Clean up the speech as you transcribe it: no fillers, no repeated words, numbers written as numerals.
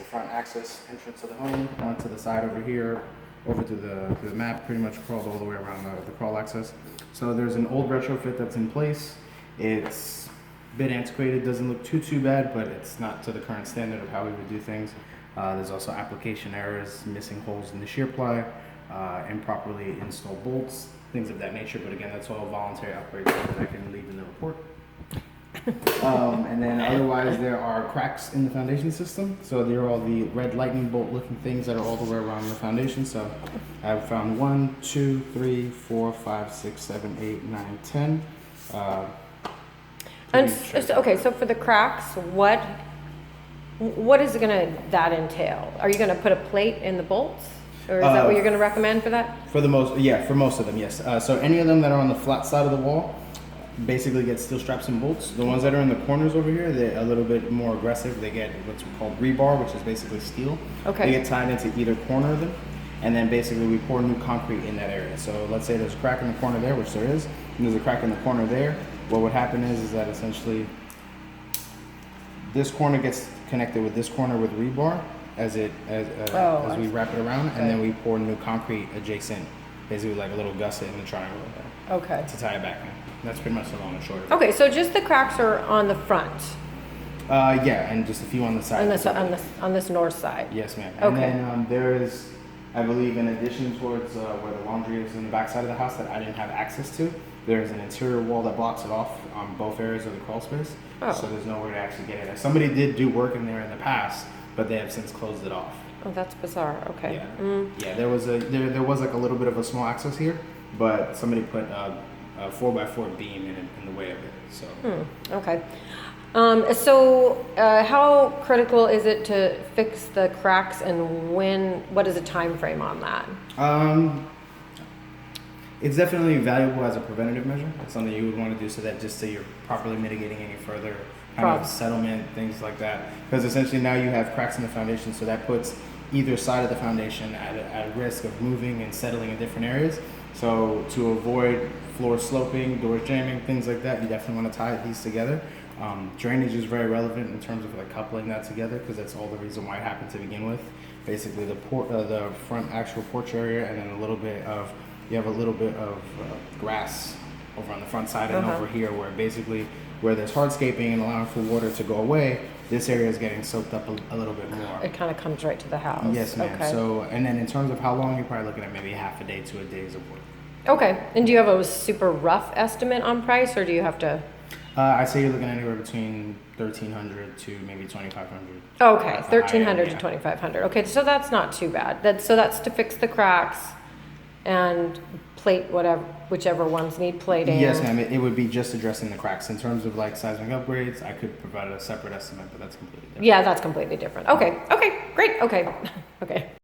the front access entrance of the home, onto the side over here, over to the map, pretty much crawled all the way around the crawl access. So there's an old retrofit that's in place. It's a bit antiquated, doesn't look too bad, but it's not to the current standard of how we would do things. There's also application errors, missing holes in the shear ply, improperly installed bolts, things of that nature. But again, that's all voluntary upgrades that I can leave in the report. And then otherwise there are cracks in the foundation system. So there are all the red lightning bolt looking things that are all the way around the foundation. So I've found 1, 2, 3, 4, 5, 6, 7, 8, 9, 10. And okay, so for the cracks, what is that entail? Are you gonna put a plate in the bolts? Or is that what you're gonna recommend for that? For most of them, yes. So any of them that are on the flat side of the wall basically get steel straps and bolts. The ones that are in the corners over here, they're a little bit more aggressive. They get what's called rebar, which is basically steel. Okay. They get tied into either corner of them, and then basically we pour new concrete in that area. So let's say there's a crack in the corner there, which there is, and there's a crack in the corner there. What would happen is that essentially this corner gets connected with this corner with rebar as we wrap it around, and then we pour new concrete adjacent, basically like a little gusset in the triangle there. Okay. To tie it back in. That's pretty much the long and short of it. Okay, so just the cracks are on the front, Yeah, and just a few on the side. on this north side. Yes, ma'am. Okay. And then there is, I believe, in addition towards where the laundry is in the back side of the house that I didn't have access to, there's an interior wall that blocks it off on both areas of the crawl space. Oh. So there's nowhere to actually get in. Somebody did do work in there in the past, but they have since closed it off. Oh, that's bizarre. Okay. Yeah. Yeah, there was like a little bit of a small access here, but somebody put a 4x4 beam in the way of it. So. Okay. So how critical is it to fix the cracks, and what is the time frame on that? It's definitely valuable as a preventative measure. It's something you would want to do so you're properly mitigating any further kind of settlement, things like that. Because essentially now you have cracks in the foundation, so that puts either side of the foundation at risk of moving and settling in different areas. So to avoid floor sloping, doors jamming, things like that, you definitely want to tie these together. Drainage is very relevant in terms of like coupling that together, because that's all the reason why it happened to begin with. Basically the front actual porch area, and then you have a little bit of grass over on the front side and over here, where there's hardscaping and allowing for water to go away, this area is getting soaked up a little bit more. It kind of comes right to the house. Yes, ma'am. Okay. So, and then in terms of how long, you're probably looking at maybe half a day to a day's of work. Okay. And do you have a super rough estimate on price, or do you have to? I'd say you're looking anywhere between $1,300 to maybe $2,500. Okay, $1,300 to $2,500. Okay, so that's not too bad. That's to fix the cracks and plate whichever ones need plating. Yes, ma'am. It would be just addressing the cracks. In terms of like seismic upgrades, I could provide a separate estimate, but that's completely different. Yeah, that's completely different. Okay, great. Okay.